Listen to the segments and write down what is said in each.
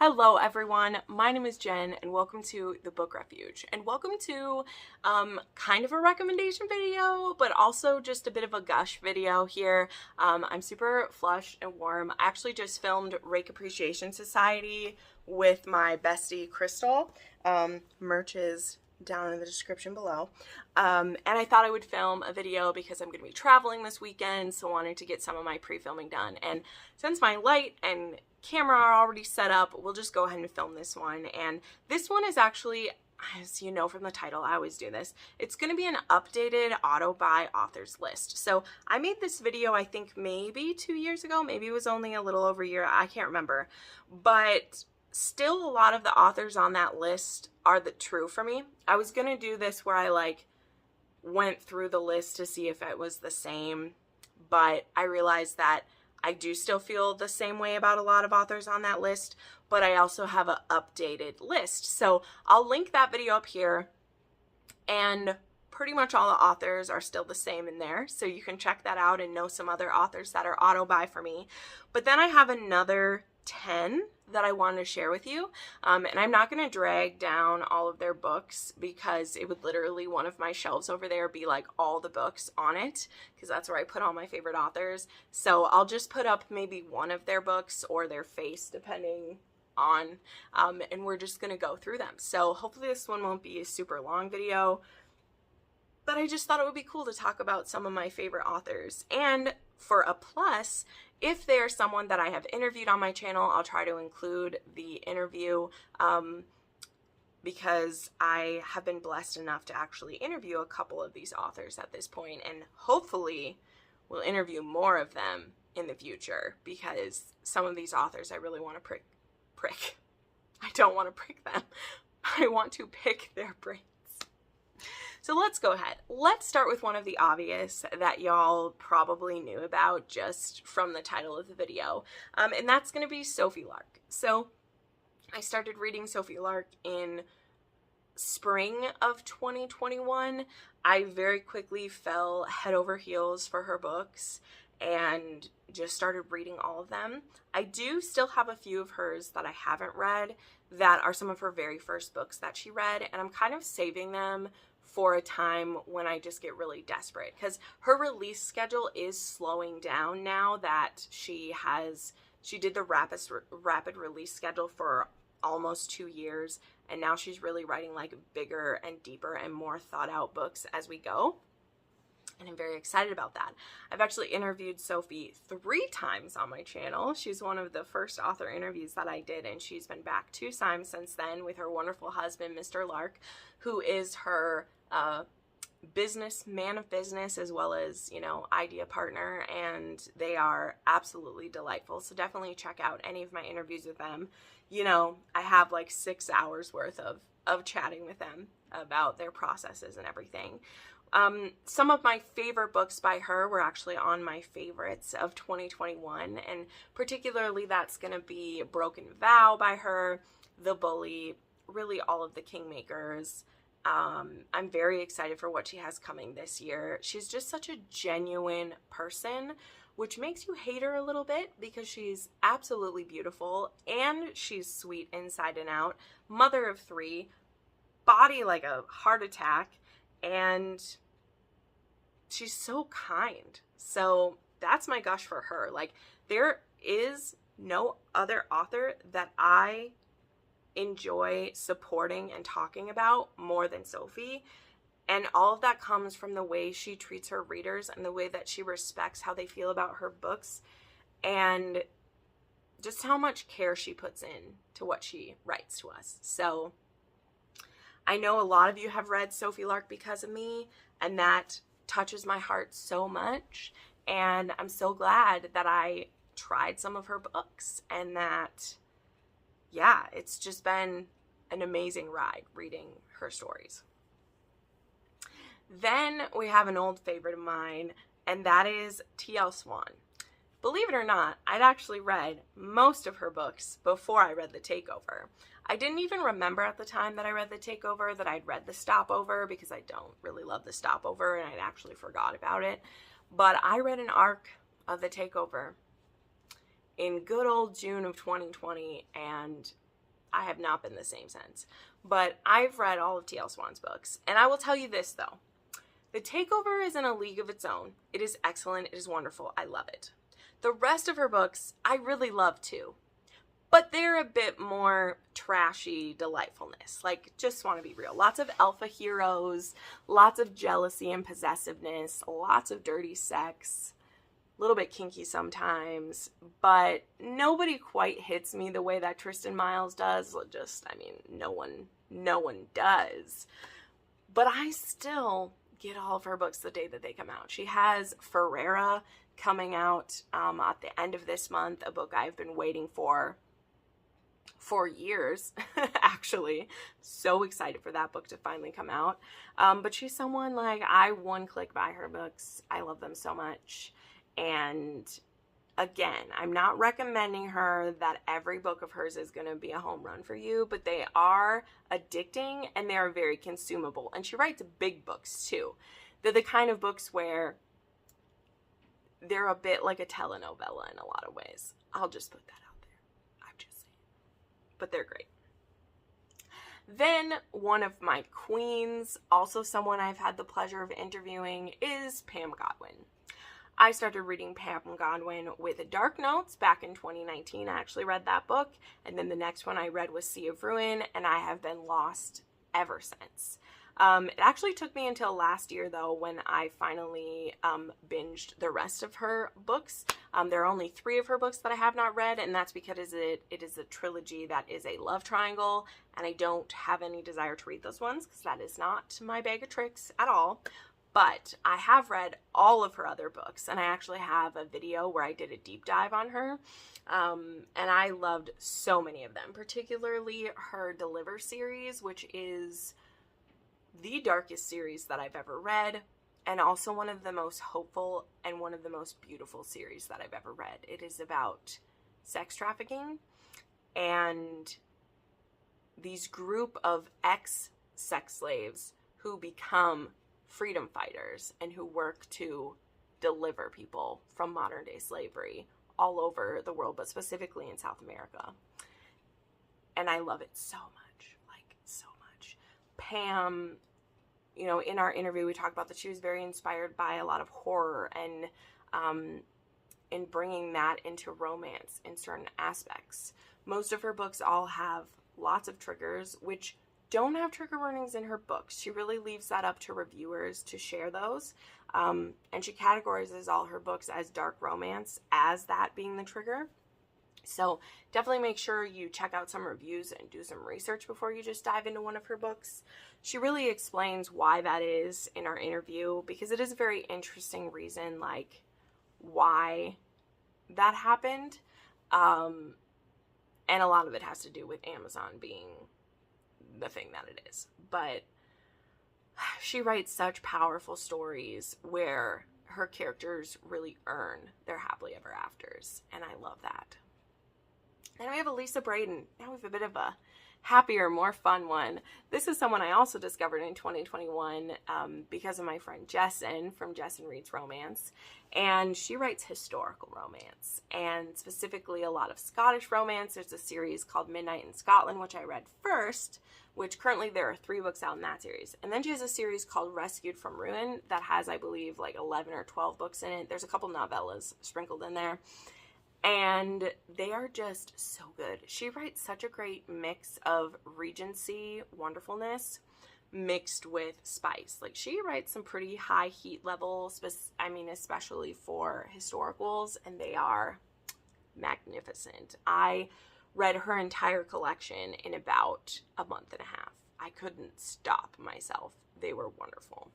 Hello everyone, my name is Jen and welcome to the Book Refuge, and welcome to kind of a recommendation video, but also just a bit of a gush video here. I'm super flushed and warm. I actually just filmed Rake Appreciation Society with my bestie Crystal. Merch is down in the description below. And I thought I would film a video because I'm going to be traveling this weekend, so I wanted to get some of my pre-filming done. And since my light and camera are already set up, we'll just go ahead and film this one. And this one is actually, as you know from the title, I always do this, it's going to be an updated auto-buy authors list. So I made this video, I think maybe 2 years ago, maybe it was only a little over a year, I can't remember, but still a lot of the authors on that list are true for me. I was going to do this where I went through the list to see if it was the same, but I realized that I do still feel the same way about a lot of authors on that list, but I also have an updated list. So I'll link that video up here, and pretty much all the authors are still the same in there. So you can check that out and know some other authors that are auto buy for me. But then I have another 10 that I wanted to share with you. And I'm not going to drag down all of their books because it would literally, one of my shelves over there, be like all the books on it, because that's where I put all my favorite authors. So I'll just put up maybe one of their books or their face, depending on, and we're just going to go through them. So hopefully this one won't be a super long video, but I just thought it would be cool to talk about some of my favorite authors. And for a plus, if there's someone that I have interviewed on my channel, I'll try to include the interview because I have been blessed enough to actually interview a couple of these authors at this point, and hopefully we'll interview more of them in the future because some of these authors I really want to prick. I don't want to prick them. I want to pick their brains. So let's go ahead. Let's start with one of the obvious that y'all probably knew about just from the title of the video, and that's going to be Sophie Lark. So I started reading Sophie Lark in spring of 2021. I very quickly fell head over heels for her books and just started reading all of them. I do still have a few of hers that I haven't read that are some of her very first books that she read, and I'm kind of saving them for a time when I just get really desperate, because her release schedule is slowing down now that she did the rapid release schedule for almost 2 years, and now she's really writing like bigger and deeper and more thought out books as we go. And I'm very excited about that. I've actually interviewed Sophie 3 times on my channel. She's one of the first author interviews that I did, and she's been back 2 times since then with her wonderful husband, Mr. Lark, who is her man of business as well as, you know, idea partner, and they are absolutely delightful. So definitely check out any of my interviews with them. You know, I have like 6 hours worth of chatting with them about their processes and everything. Some of my favorite books by her were actually on my favorites of 2021, and particularly that's going to be Broken Vow by her, The Bully, really all of the Kingmakers. I'm very excited for what she has coming this year. She's just such a genuine person, which makes you hate her a little bit because she's absolutely beautiful and she's sweet inside and out, mother of 3, body like a heart attack, and she's so kind. So that's my gush for her. Like, there is no other author that I enjoy supporting and talking about more than Sophie, and all of that comes from the way she treats her readers and the way that she respects how they feel about her books and just how much care she puts in to what she writes to us. So I know a lot of you have read Sophie Lark because of me, and that touches my heart so much, and I'm so glad that I tried some of her books, and that, yeah, it's just been an amazing ride reading her stories. Then we have an old favorite of mine, and that is T.L. Swann. Believe it or not, I'd actually read most of her books before I read The Takeover. I didn't even remember at the time that I read The Takeover that I'd read The Stopover, because I don't really love The Stopover and I'd actually forgot about it. But I read an arc of The Takeover in good old June of 2020, and I have not been the same since. But I've read all of T.L. Swann's books. And I will tell you this, though. The Takeover is in a league of its own. It is excellent. It is wonderful. I love it. The rest of her books, I really love, too. But they're a bit more trashy delightfulness. Like, just want to be real. Lots of alpha heroes, lots of jealousy and possessiveness, lots of dirty sex, a little bit kinky sometimes, but nobody quite hits me the way that Tristan Miles does. No one does. But I still get all of her books the day that they come out. She has Ferreira coming out at the end of this month, a book I've been waiting for years, actually. So excited for that book to finally come out. But she's someone, like, I one-click buy her books. I love them so much. And again, I'm not recommending her that every book of hers is going to be a home run for you, but they are addicting and they are very consumable. And she writes big books too. They're the kind of books where they're a bit like a telenovela in a lot of ways. I'll just put that out there. I'm just saying. But they're great. Then one of my queens, also someone I've had the pleasure of interviewing, is Pam Godwin. I started reading Pam Godwin with Dark Notes back in 2019. I actually read that book, and then the next one I read was Sea of Ruin, and I have been lost ever since. It actually took me until last year, though, when I finally binged the rest of her books. There are only 3 of her books that I have not read, and that's because it is a trilogy that is a love triangle, and I don't have any desire to read those ones because that is not my bag of tricks at all. But I have read all of her other books, and I actually have a video where I did a deep dive on her, and I loved so many of them, particularly her Deliver series, which is the darkest series that I've ever read, and also one of the most hopeful and one of the most beautiful series that I've ever read. It is about sex trafficking and these group of ex-sex slaves who become freedom fighters and who work to deliver people from modern day slavery all over the world, but specifically in South America. And I love it so much, like so much. Pam, in our interview, we talked about that she was very inspired by a lot of horror and in bringing that into romance in certain aspects. Most of her books all have lots of triggers, which don't have trigger warnings in her books. She really leaves that up to reviewers to share those. And she categorizes all her books as dark romance, as that being the trigger. So definitely make sure you check out some reviews and do some research before you just dive into one of her books. She really explains why that is in our interview, because it is a very interesting reason, like, why that happened. And a lot of it has to do with Amazon being the thing that it is. But she writes such powerful stories where her characters really earn their happily ever afters, and I love that. Then we have Elisa Brayden. Now we have a bit of a happier, more fun one. This is someone I also discovered in 2021 because of my friend Jessin from Jessin Reads Romance. And she writes historical romance, and specifically a lot of Scottish romance. There's a series called Midnight in Scotland, which I read first, which currently there are 3 books out in that series. And then she has a series called Rescued from Ruin that has, I believe, like 11 or 12 books in it. There's a couple novellas sprinkled in there. And they are just so good. She writes such a great mix of Regency wonderfulness mixed with spice. Like, she writes some pretty high heat levels, especially for historicals, and they are magnificent. I read her entire collection in about a month and a half. I couldn't stop myself. They were wonderful.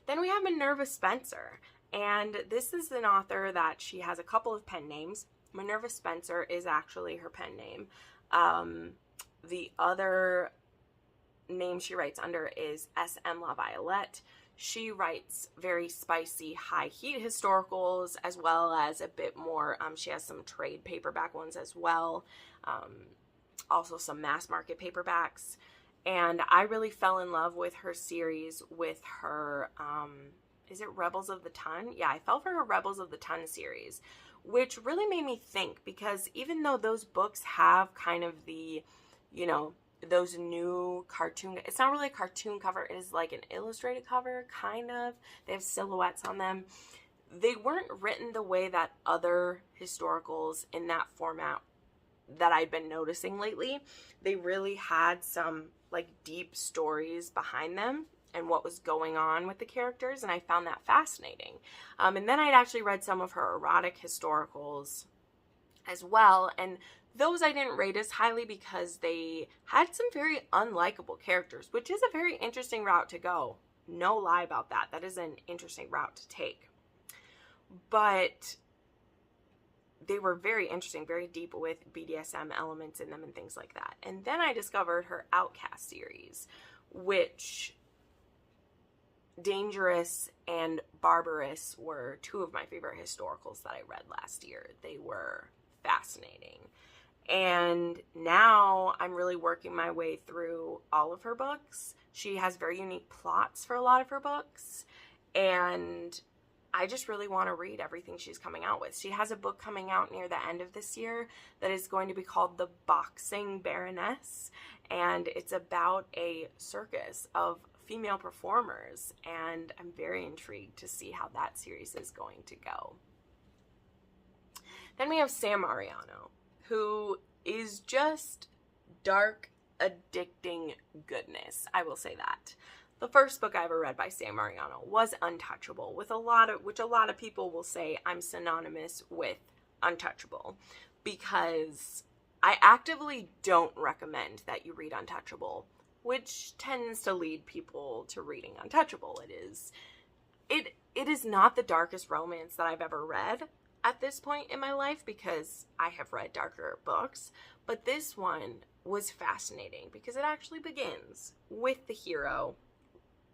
Then we have Minerva Spencer. And this is an author that she has a couple of pen names. Minerva Spencer is actually her pen name. The other name she writes under is S.M. La Violette. She writes very spicy, high heat historicals, as well as a bit more, she has some trade paperback ones as well. Also some mass market paperbacks. And I really fell in love with her series with her, is it Rebels of the Ton? Yeah, I fell for her Rebels of the Ton series, which really made me think, because even though those books have kind of the, you know, those new cartoon, it's not really a cartoon cover, it is like an illustrated cover, kind of. They have silhouettes on them. They weren't written the way that other historicals in that format that I'd been noticing lately. They really had some like deep stories behind them and what was going on with the characters, and I found that fascinating. And then I'd actually read some of her erotic historicals as well, and those I didn't rate as highly because they had some very unlikable characters, which is a very interesting route to go. No lie about that. That is an interesting route to take. But they were very interesting, very deep with BDSM elements in them and things like that. And then I discovered her Outcast series, which Dangerous and Barbarous were two of my favorite historicals that I read last year. They were fascinating. And now I'm really working my way through all of her books. She has very unique plots for a lot of her books, and I just really want to read everything she's coming out with. She has a book coming out near the end of this year that is going to be called The Boxing Baroness, and it's about a circus of female performers, and I'm very intrigued to see how that series is going to go. Then we have Sam Mariano, who is just dark, addicting goodness. I will say that. The first book I ever read by Sam Mariano was Untouchable, which a lot of people will say I'm synonymous with Untouchable, because I actively don't recommend that you read Untouchable, which tends to lead people to reading Untouchable. It is not the darkest romance that I've ever read at this point in my life, because I have read darker books, but this one was fascinating because it actually begins with the hero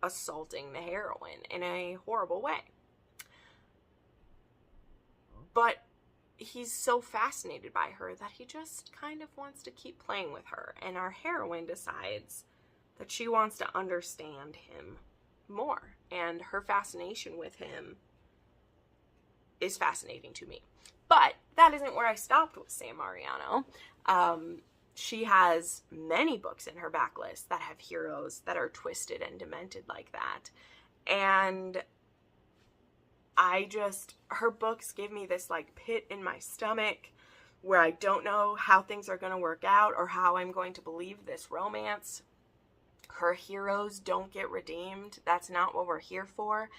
assaulting the heroine in a horrible way. But he's so fascinated by her that he just kind of wants to keep playing with her, and our heroine decides that she wants to understand him more, and her fascination with him is fascinating to me. But that isn't where I stopped with Sam Mariano. She has many books in her backlist that have heroes that are twisted and demented like that. And her books give me this like pit in my stomach where I don't know how things are going to work out or how I'm going to believe this romance. Her heroes don't get redeemed. That's not what we're here for.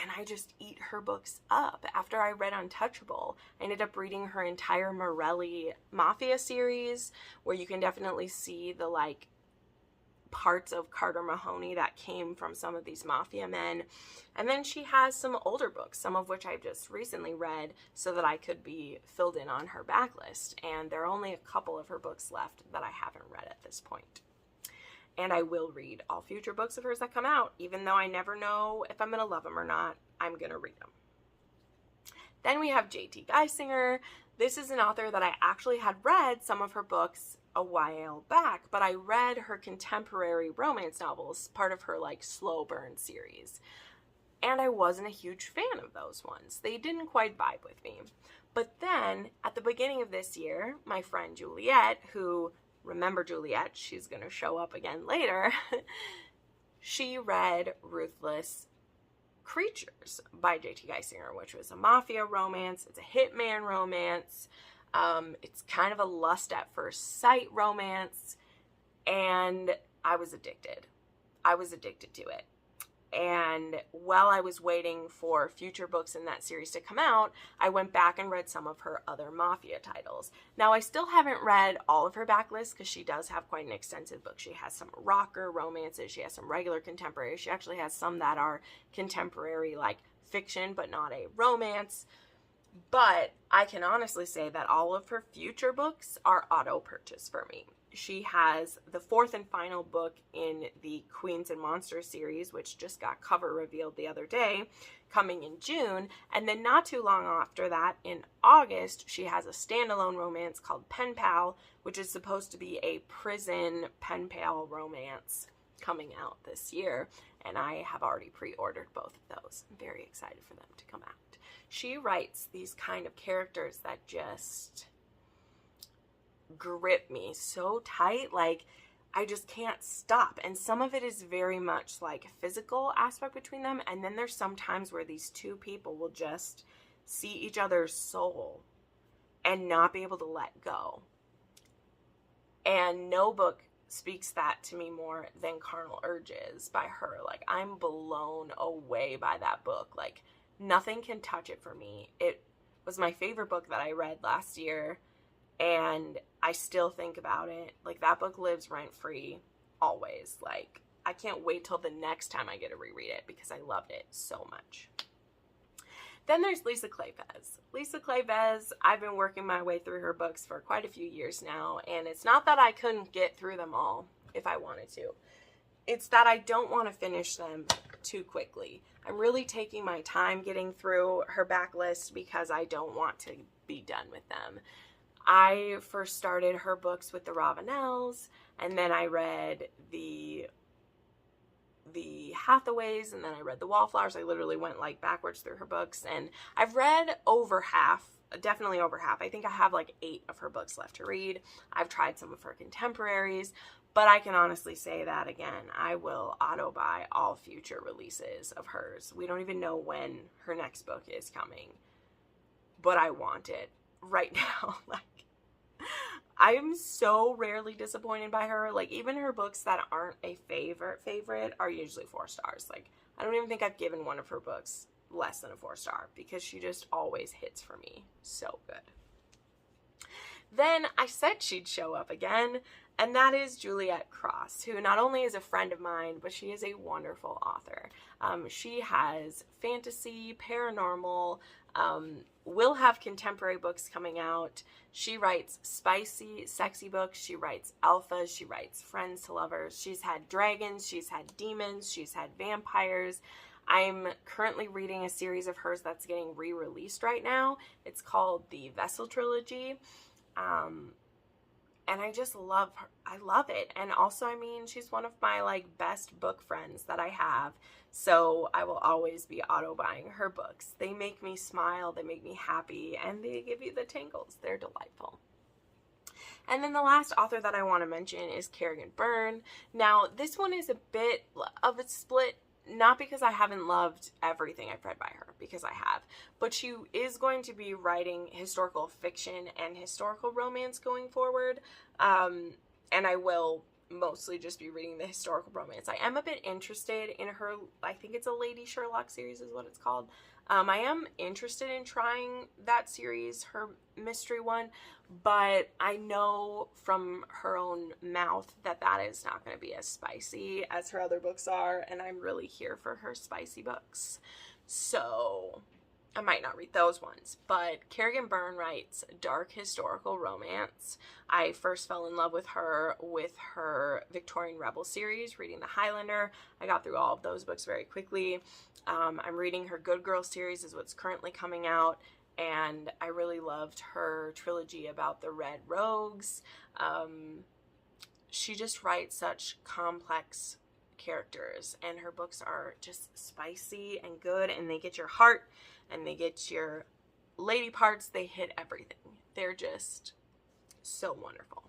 And I just eat her books up. After I read Untouchable, I ended up reading her entire Morelli Mafia series, where you can definitely see the like parts of Carter Mahoney that came from some of these mafia men. And then she has some older books, some of which I've just recently read so that I could be filled in on her backlist. And there are only a couple of her books left that I haven't read at this point. And I will read all future books of hers that come out, even though I never know if I'm going to love them or not. I'm going to read them. Then we have J.T. Geisinger. This is an author that I actually had read some of her books a while back, but I read her contemporary romance novels, part of her like slow burn series. And I wasn't a huge fan of those ones. They didn't quite vibe with me. But then at the beginning of this year, my friend Juliette, who, remember Juliette, she's going to show up again later, she read Ruthless Creatures by J.T. Geisinger, which was a mafia romance. It's a hitman romance. It's kind of a lust at first sight romance, and I was addicted. I was addicted to it. And while I was waiting for future books in that series to come out, I went back and read some of her other mafia titles. Now, I still haven't read all of her backlist because she does have quite an extensive book. She has some rocker romances. She has some regular contemporary. She actually has some that are contemporary, like fiction, but not a romance. But I can honestly say that all of her future books are auto purchase for me. She has the fourth and final book in the Queens and Monsters series, which just got cover revealed the other day, coming in June. And then not too long after that, in August, she has a standalone romance called Pen Pal, which is supposed to be a prison pen pal romance coming out this year. And I have already pre-ordered both of those. I'm very excited for them to come out. she writes these kind of characters that just grip me so tight, like I just can't stop. And some of it is very much like a physical aspect between them, and then there's some times where these two people will just see each other's soul and not be able to let go. And no book speaks that to me more than Carnal Urges by her. Like, I'm blown away by that book. Like, nothing can touch it for me. It was my favorite book that I read last year, and I still think about it. Like, that book lives rent-free always. Like, I can't wait till the next time I get to reread it because I loved it so much. Then there's Lisa Kleypas. Lisa Kleypas, I've been working my way through her books for quite a few years now, and it's not that I couldn't get through them all if I wanted to. It's that I don't want to finish them too quickly. I'm really taking my time getting through her backlist because I don't want to be done with them. I first started her books with the Ravenels, and then I read the Hathaways, and then I read the Wallflowers. I literally went like backwards through her books, and I've read over half, definitely over half. I think I have like 8 of her books left to read. I've tried some of her contemporaries, but I can honestly say that again, I will auto buy all future releases of hers. We don't even know when her next book is coming, but I want it right now. Like, I am so rarely disappointed by her. Like, even her books that aren't a favorite are usually 4 stars. Like, I don't even think I've given one of her books less than a 4-star because she just always hits for me so good. Then I said she'd show up again, and that is Juliette Cross, who not only is a friend of mine, but she is a wonderful author. She has fantasy, paranormal, will have contemporary books coming out. She writes spicy, sexy books. She writes alphas. She writes friends to lovers. She's had dragons. She's had demons. She's had vampires. I'm currently reading a series of hers that's getting re-released right now. It's called the Vessel Trilogy. And I just love her. I love it. And also, I mean, she's one of my like best book friends that I have. So I will always be auto buying her books. They make me smile, they make me happy, and they give you the tingles. They're delightful. And then the last author that I want to mention is Katherine Byrne. Now, this one is a bit of a split, not because I haven't loved everything I've read by her, because I have, but she is going to be writing historical fiction and historical romance going forward, and I will mostly just be reading the historical romance. I am a bit interested in her, I think it's a Lady Sherlock series is what it's called. I am interested in trying that series, her mystery one, but I know from her own mouth that that is not going to be as spicy as her other books are, and I'm really here for her spicy books. So I might not read those ones, but Katherine Byrne writes dark historical romance. I first fell in love with her Victorian Rebel series, reading The Highlander. I got through all of those books very quickly. I'm reading her Good Girl series is what's currently coming out, and I really loved her trilogy about the Red Rogues. She just writes such complex characters, and her books are just spicy and good, and they get your heart and they get your lady parts. They hit everything. They're just so wonderful.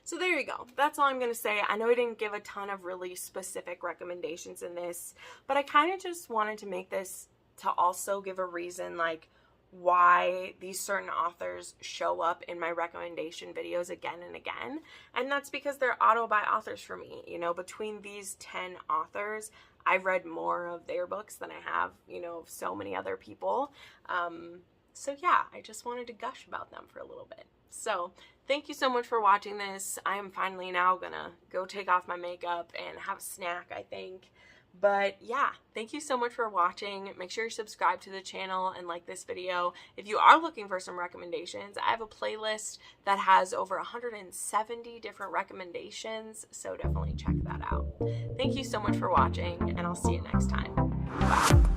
So there you go. That's all I'm going to say. I know I didn't give a ton of really specific recommendations in this, but I kind of just wanted to make this to also give a reason like why these certain authors show up in my recommendation videos again and again. And that's because they're auto buy authors for me. You know, between these 10 authors, I've read more of their books than I have, you know, of so many other people. So yeah, I just wanted to gush about them for a little bit. So thank you so much for watching this. I am finally now gonna go take off my makeup and have a snack, I think. But yeah, thank you so much for watching. Make sure you subscribe to the channel and like this video. If you are looking for some recommendations, I have a playlist that has over 170 different recommendations, so definitely check that out. Thank you so much for watching, and I'll see you next time. Bye.